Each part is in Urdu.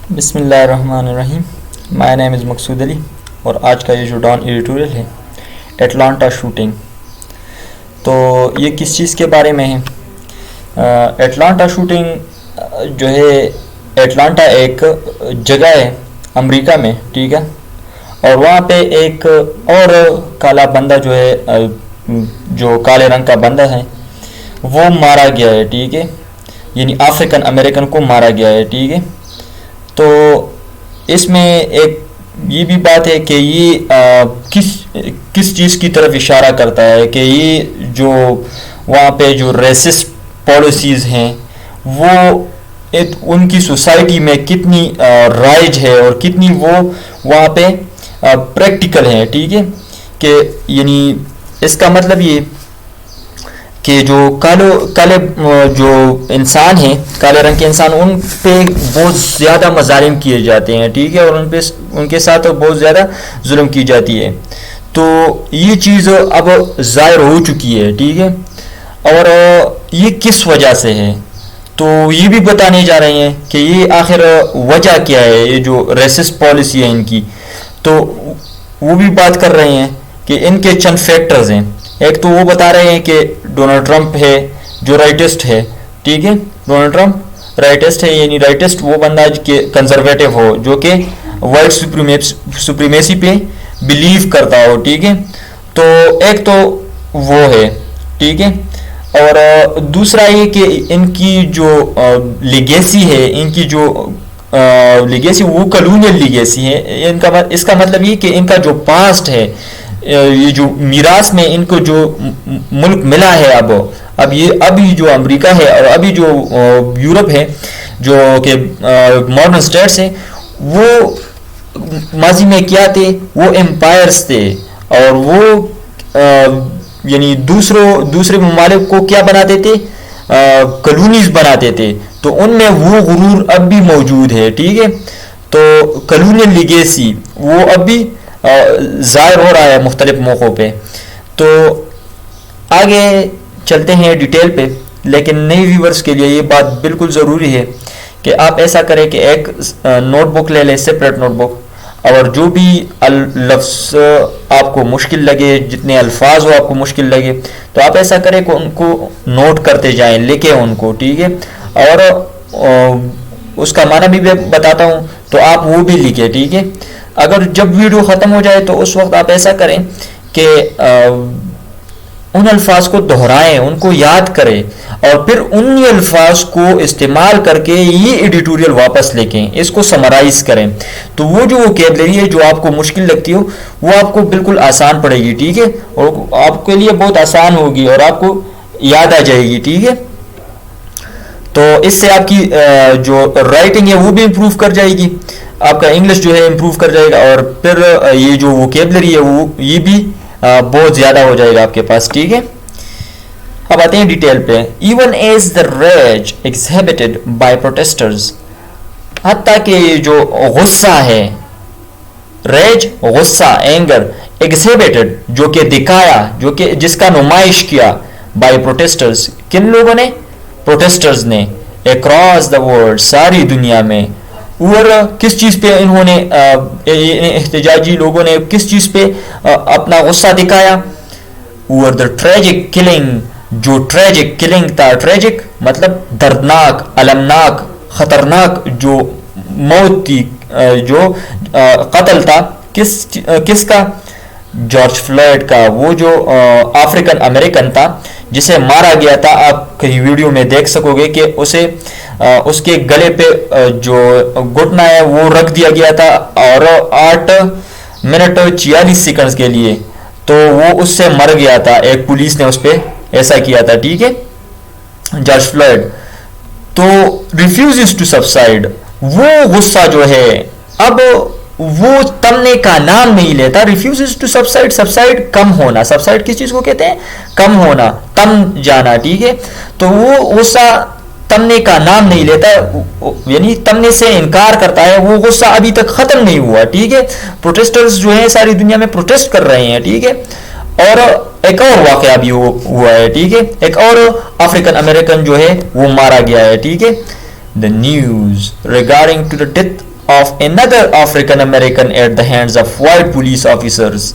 بسم اللہ الرحمن الرحیم. مائی نیم از مقصود علی اور آج کا یہ جو ڈان ایڈیٹوریل ہے ایٹلانٹا شوٹنگ، تو یہ کس چیز کے بارے میں ہے؟ ایٹلانٹا شوٹنگ جو ہے، ایٹلانٹا ایک جگہ ہے امریکہ میں، ٹھیک ہے، اور وہاں پہ ایک اور کالا بندہ جو ہے، جو کالے رنگ کا بندہ ہے وہ مارا گیا ہے، ٹھیک ہے، یعنی افریقن امریکن کو مارا گیا ہے، ٹھیک ہے. تو اس میں ایک یہ بھی بات ہے کہ یہ کس چیز کی طرف اشارہ کرتا ہے کہ یہ جو وہاں پہ جو ریسسٹ پالیسیز ہیں وہ ان کی سوسائٹی میں کتنی رائج ہے اور کتنی وہ وہاں پہ پریکٹیکل ہیں، ٹھیک ہے، کہ یعنی اس کا مطلب یہ کہ جو کالے جو انسان ہیں، کالے رنگ کے انسان، ان پہ بہت زیادہ مظالم کیے جاتے ہیں، ٹھیک ہے، اور ان کے ساتھ بہت زیادہ ظلم کی جاتی ہے. تو یہ چیز اب ظاہر ہو چکی ہے، ٹھیک ہے، اور یہ کس وجہ سے ہے تو یہ بھی بتانے جا رہے ہیں کہ یہ آخر وجہ کیا ہے، یہ جو ریسسٹ پالیسی ہے ان کی. تو وہ بھی بات کر رہے ہیں کہ ان کے چند فیکٹرز ہیں. ایک تو وہ بتا رہے ہیں کہ ڈونلڈ ٹرمپ ہے جو رائٹسٹ ہے، ٹھیک ہے، ڈونلڈ ٹرمپ رائٹسٹ ہے، یعنی رائٹسٹ وہ بندہ کہ کنزرویٹو ہو، جو کہ وائٹ سپریمیسی پہ بلیو کرتا ہو، ٹھیک ہے. تو ایک تو وہ ہے، ٹھیک ہے، اور دوسرا یہ کہ ان کی جو لیگیسی ہے، ان کی جو لیگیسی وہ کلونیل لیگیسی ہے. اس کا مطلب یہ کہ ان کا جو پاسٹ ہے، یہ جو میراث میں ان کو جو ملک ملا ہے، ابھی جو امریکہ ہے اور ابھی جو یورپ ہے، جو کہ ماڈرن اسٹیٹس ہیں، وہ ماضی میں کیا تھے؟ وہ امپائرز تھے، اور وہ یعنی دوسرے ممالک کو کیا بناتے تھے؟ کلونیز بناتے تھے. تو ان میں وہ غرور اب بھی موجود ہے، ٹھیک ہے. تو کلونیل لیگیسی وہ اب بھی ظاہر ہو رہا ہے مختلف موقعوں پہ. تو آگے چلتے ہیں ڈیٹیل پہ، لیکن نئے ویورز کے لیے یہ بات بالکل ضروری ہے کہ آپ ایسا کریں کہ ایک نوٹ بک لے لیں، سپریٹ نوٹ بک، اور جو بھی لفظ آپ کو مشکل لگے، جتنے الفاظ ہو آپ کو مشکل لگے، تو آپ ایسا کریں کہ ان کو نوٹ کرتے جائیں، لکھیں ان کو، ٹھیک ہے، اور اس کا معنی بھی بتاتا ہوں تو آپ وہ بھی لکھیں، ٹھیک ہے. اگر جب ویڈیو ختم ہو جائے تو اس وقت آپ ایسا کریں کہ ان الفاظ کو دہرائیں، ان کو یاد کریں، اور پھر ان الفاظ کو استعمال کر کے یہ ایڈیٹوریل واپس لکھیں، اس کو سمرائز کریں. تو وہ جو ووکیبلری ہے جو آپ کو مشکل لگتی ہو وہ آپ کو بالکل آسان پڑے گی، ٹھیک ہے، اور آپ کے لیے بہت آسان ہوگی اور آپ کو یاد آ جائے گی، ٹھیک ہے. تو اس سے آپ کی جو رائٹنگ ہے وہ بھی امپروو کر جائے گی، آپ کا انگلش جو ہے امپروو کر جائے گا، اور پھر یہ جو ووکیبلری ہے وہ یہ بھی بہت زیادہ ہو جائے گا آپ کے پاس، ٹھیک ہے. اب آتے ہیں ڈیٹیل پہ. Even as the rage exhibited by protesters, حتیٰ کہ یہ جو غصہ ہے، ریج غصہ، اینگر، ایگزہبٹڈ جو کہ دکھایا، جو کہ جس کا نمائش کیا، بائی پروٹیسٹرز کن لوگوں نے؟ پروٹیسٹرز نے، اکراس دا ورلڈ، ساری دنیا میں. اور کس چیز پہ انہوں نے احتجاجی لوگوں نے کس چیز پہ اپنا غصہ دکھایا؟ اور دا ٹریجک کلنگ، جو ٹریجک کلنگ تھا، ٹریجک مطلب دردناک، المناک، خطرناک جو موت تھی، جو قتل تھا، کس کا؟ جارج فلوئڈ کا، وہ جو افریقن امریکن تھا جسے مارا گیا تھا. آپ کہیں ویڈیو میں دیکھ سکو گے کہ اس کے گلے پہ جو گھٹنا ہے وہ رکھ دیا گیا تھا، اور 8 منٹ 46 سیکنڈز کے لیے، تو وہ اس سے مر گیا تھا. ایک پولیس نے اس پہ ایسا کیا تھا، ٹھیک ہے، جارج فلوئڈ. تو ریفیوزز ٹو سبسائڈ، وہ غصہ جو ہے اب وہ تمنے کا نام نہیں لیتا. ریفیوزز ٹو سبسائڈ، سبسائڈ کم ہونا، سبسائڈ کس چیز کو کہتے ہیں؟ کم ہونا، تم جانا، ٹھیک ہے. تو وہ غصہ تمنے کا نام نہیں لیتا، یعنی تمنے سے انکار کرتا ہے. وہ غصہ ابھی تک ختم نہیں ہوا، ٹھیک ہے. پروٹیسٹرز جو ہیں ساری دنیا میں پروٹیسٹ کر رہے ہیں، ٹھیک ہے. اور ایک اور واقعہ بھی ہوا ہے، ٹھیک ہے، ایک اور افریقن امریکن جو ہے وہ مارا گیا ہے، ٹھیک ہے. The news regarding to the death of another African American at the hands of white police officers.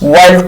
while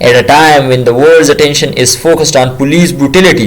At a time when the world's attention is focused on police brutality,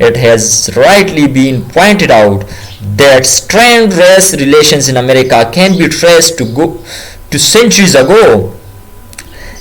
It has rightly been pointed out that strained race relations in America can be traced to centuries ago.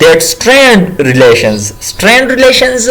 that strained relations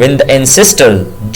When the ancestors,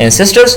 ancestors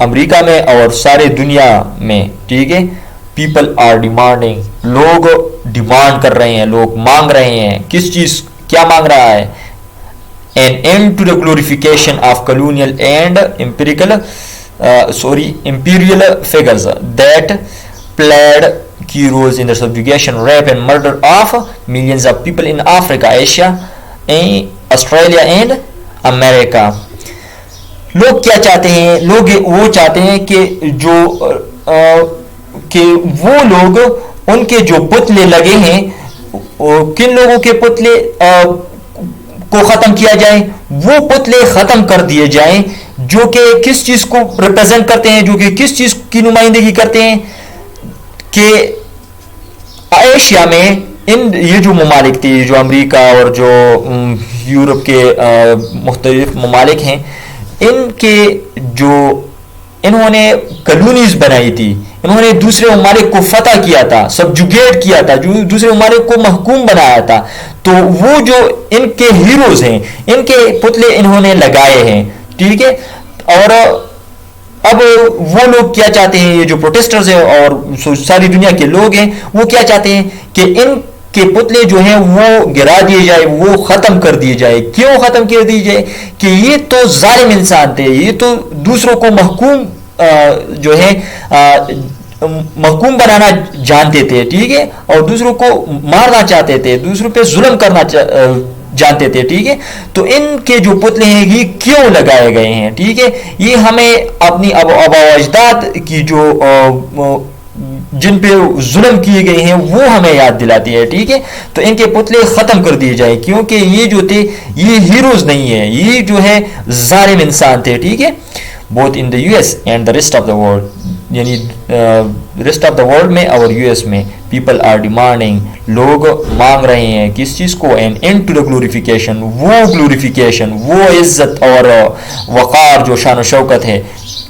امریکہ میں اور سارے دنیا میں, ٹھیک ہے. پیپل آر ڈیمانڈنگ, لوگ ڈیمانڈ کر رہے ہیں, لوگ مانگ رہے ہیں. کس چیز, کیا مانگ رہا ہے؟ an end to the glorification of colonial and imperial figures that played key roles in the subjugation, rape and murder of millions of people in Africa, Asia, Australia and America. لوگ کیا چاہتے ہیں؟ لوگ وہ چاہتے ہیں کہ وہ لوگ, ان کے جو پتلے لگے ہیں, کن لوگوں کے پتلے کو ختم کیا جائے؟ وہ پتلے ختم کر دیے جائیں جو کہ کس چیز کو ریپرزینٹ کرتے ہیں, جو کہ کس چیز کی نمائندگی کرتے ہیں, کہ ایشیا میں یہ جو ممالک تھے, جو امریکہ اور جو یورپ کے مختلف ممالک ہیں, ان کے جو انہوں نے کالونیز بنائی تھی, انہوں نے دوسرے ممالک کو فتح کیا تھا, سبجوگیٹ کیا تھا, جو دوسرے ممالک کو محکوم بنایا تھا. تو وہ جو ان کے ہیروز ہیں, ان کے پتلے انہوں نے لگائے ہیں, ٹھیک ہے. اور اب وہ لوگ کیا چاہتے ہیں, یہ جو پروٹیسٹرز ہیں اور ساری دنیا کے لوگ ہیں, وہ کیا چاہتے ہیں کہ ان کے پتلے جو ہیں وہ گرا دیے جائے, وہ ختم کر دیے جائے. کیوں ختم کر دیے جائے؟ کہ یہ تو ظالم انسان تھے, یہ تو دوسروں کو محکوم جو ہے محکوم بنانا جانتے تھے, ٹھیک ہے, اور دوسروں کو مارنا چاہتے تھے, دوسروں پہ ظلم کرنا جانتے تھے, ٹھیک ہے. تو ان کے جو پتلے ہیں یہ کیوں لگائے گئے ہیں, ٹھیک ہے, یہ ہمیں اپنی آبا و اجداد کی جو جن پہ ظلم کیے گئے ہیں وہ ہمیں یاد دلاتی ہے, ٹھیک ہے. تو ان کے پتلے ختم کر دیے جائیں, کیونکہ یہ جو تھے یہ ہیروز نہیں ہیں, یہ جو ہے ظالم انسان تھے, ٹھیک ہے. both in the US and the rest of the world, یعنی rest of the world میں اور US میں people are demanding, لوگ مانگ رہے ہیں کس چیز کو؟ an end to the glorification, وہ glorification, وہ عزت اور وقار جو شان و شوکت ہے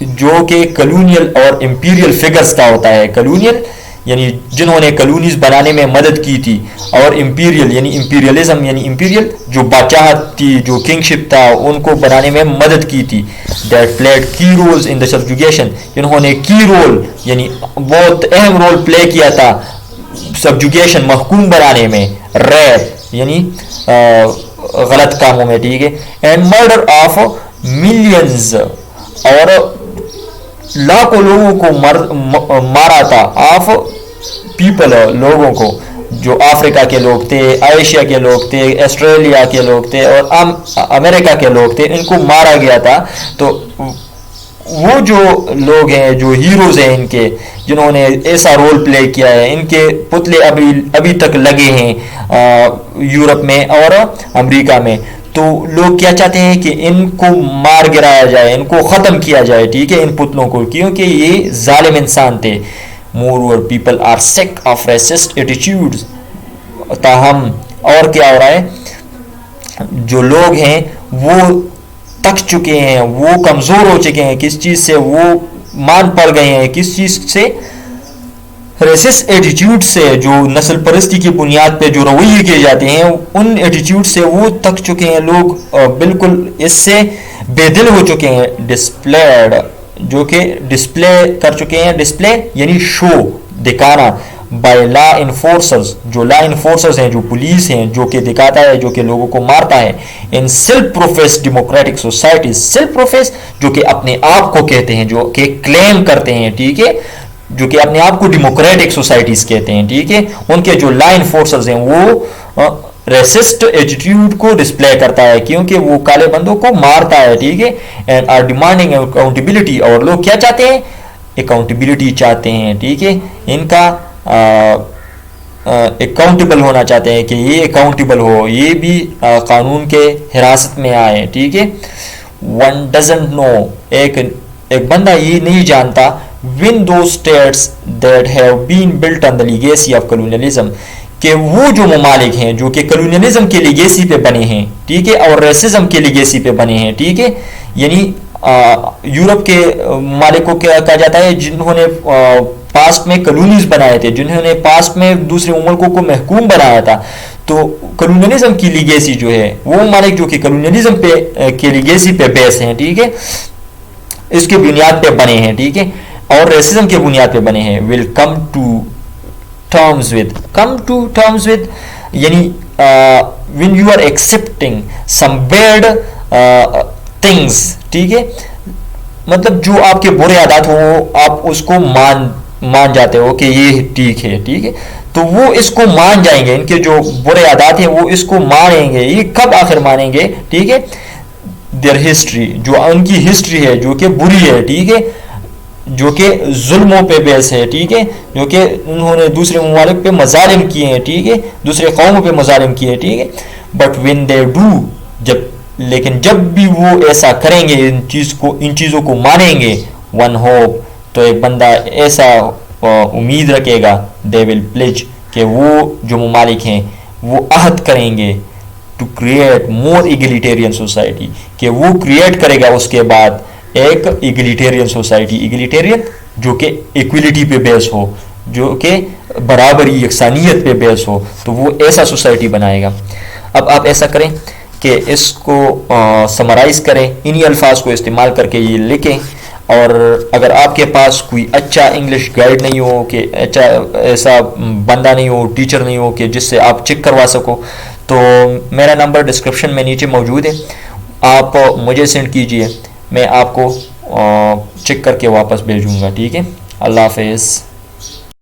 جو کہ کلونیل اور امپیریل فگرز کا ہوتا ہے. کلونیل یعنی جنہوں نے کلونیز بنانے میں مدد کی تھی, اور امپیریل یعنی امپیریلزم, یعنی امپیریل جو بادشاہت تھی, جو کنگشپ تھا, ان کو بنانے میں مدد کی تھی. دیٹ پلیڈ کی رولز ان دا سبجوگیشن, جنہوں نے کی رول یعنی بہت اہم رول پلے کیا تھا سبجوگیشن محکوم بنانے میں, ریپ یعنی غلط کاموں میں, ٹھیک ہے, اینڈ مرڈر آف ملینز, اور لاکھوں لوگوں کو مارا تھا, آف پیپل, لوگوں کو, جو افریقہ کے لوگ تھے, ایشیا کے لوگ تھے, آسٹریلیا کے لوگ تھے اور امریکہ کے لوگ تھے, ان کو مارا گیا تھا. تو وہ جو لوگ ہیں, جو ہیروز ہیں ان کے, جنہوں نے ایسا رول پلے کیا ہے, ان کے پتلے ابھی تک لگے ہیں یورپ میں اور امریکہ میں. تو لوگ کیا چاہتے ہیں کہ ان کو مار گرایا جائے, ان کو ختم کیا جائے, ٹھیک ہے, ان پتلوں کو, کیونکہ یہ ظالم انسان تھے. moreover people are sick of racist attitudes. تاہم اور کیا ہو رہا ہے, جو لوگ ہیں وہ تک چکے ہیں, وہ کمزور ہو چکے ہیں, کس چیز سے؟ وہ مان پڑ گئے ہیں, کس چیز سے؟ ریسسٹ ایٹیٹیوڈ سے, جو نسل پرستی کی بنیاد پہ جو رویے کیے جاتے ہیں, ان ایٹیٹیوڈ سے وہ تک چکے ہیں لوگ, بالکل اس سے بے دل ہو چکے ہیں. ڈسپلیڈ, جو کہ ڈسپلے کر چکے ہیں, ڈسپلے یعنی شو, دکھانا, بائی لا انفورسرز, جو لا انفورسرز ہیں, جو پولیس ہیں, جو کہ دکھاتا ہے, جو کہ لوگوں کو مارتا ہے. In self professed democratic societies, self professed جو کہ اپنے آپ کو کہتے ہیں, جو کہ کلیم کرتے ہیں, ٹھیک ہے, جو کہ اپنے آپ کو ڈیموکریٹک سوسائٹیز کہتے ہیں, ٹھیک ہے, ان کے جو لا انفورسرز ہیں وہ ریسسٹ ایٹیٹیوڈ کو ڈسپلے کرتا ہے, کیونکہ وہ کالے بندوں کو مارتا ہے, ٹھیک ہے. اینڈ آر ڈیمانڈنگ اکاؤنٹیبلٹی, اور لوگ کیا چاہتے ہیں؟ اکاؤنٹیبلٹی چاہتے ہیں, ٹھیک ہے, ان کا اکاؤنٹیبل ہونا چاہتے ہیں کہ یہ اکاؤنٹیبل ہو, یہ بھی قانون کے حراست میں آئے, ٹھیک ہے. ون ڈزنٹ نو, ایک بندہ یہ نہیں جانتا, when those states that have been built on the legacy of colonialism, کہ وہ جو ممالک ہیں جو کہ کلونیلزم کے لیگیسی پہ بنے ہیں, ٹھیک ہے, اور ریسزم کے لیگیسی پہ بنے ہیں, ٹھیک ہے, یعنی یورپ کے ممالک کو کیا کہا جاتا ہے؟ جنہوں نے پاسٹ میں کلونیز بنائے تھے, جنہوں نے پاسٹ میں دوسرے ممالکوں کو محکوم بنایا تھا. تو کلونیلزم کی لیگیسی جو ہے, وہ ممالک جو کہ کلونیلزم پہ کے لیگیسی پہ بیس ہیں, ٹھیک ہے, اس کے بنیاد پہ بنے ہیں, ٹھیک ہے, اور ریسزم کے بنیاد پہ بنے ہیں. ول کم ٹو ٹرمز ود یعنی when you are accepting some bad things, ٹھیک ہے, مطلب جو آپ کے برے عادات ہو آپ اس کو مان جاتے ہو کہ یہ ٹھیک ہے, ٹھیک ہے, تو وہ اس کو مان جائیں گے, ان کے جو برے عادات ہیں وہ اس کو مانیں گے. یہ کب آخر مانیں گے, ٹھیک ہے, their history, جو ان کی ہسٹری ہے جو کہ بری ہے, ٹھیک ہے, جو کہ ظلموں پہ بیس ہے, ٹھیک ہے, جو کہ انہوں نے دوسرے ممالک پہ مظالم کیے ہیں, ٹھیک ہے, دوسرے قوموں پہ مظالم کیے ہیں, ٹھیک ہے. بٹ when they do, لیکن جب بھی وہ ایسا کریں گے, ان چیزوں کو مانیں گے, one hope, تو ایک بندہ ایسا امید رکھے گا, they will pledge, کہ وہ جو ممالک ہیں وہ عہد کریں گے to create more egalitarian society, کہ وہ کریٹ کرے گا اس کے بعد ایک ایگلیٹیرین سوسائٹی, ایگلیٹیرین جو کہ ایکویلٹی پہ بیس ہو, جو کہ برابری یکسانیت پہ بیس ہو, تو وہ ایسا سوسائٹی بنائے گا. اب آپ ایسا کریں کہ اس کو سمرائز کریں, انہی الفاظ کو استعمال کر کے یہ لکھیں, اور اگر آپ کے پاس کوئی اچھا انگلش گائیڈ نہیں ہو, کہ اچھا ایسا بندہ نہیں ہو, ٹیچر نہیں ہو کہ جس سے آپ چیک کروا سکو, تو میرا نمبر ڈسکرپشن میں نیچے موجود ہے, آپ مجھے سینڈ کیجئے, میں آپ کو چیک کر کے واپس بھیجوں گا, ٹھیک ہے. اللہ حافظ.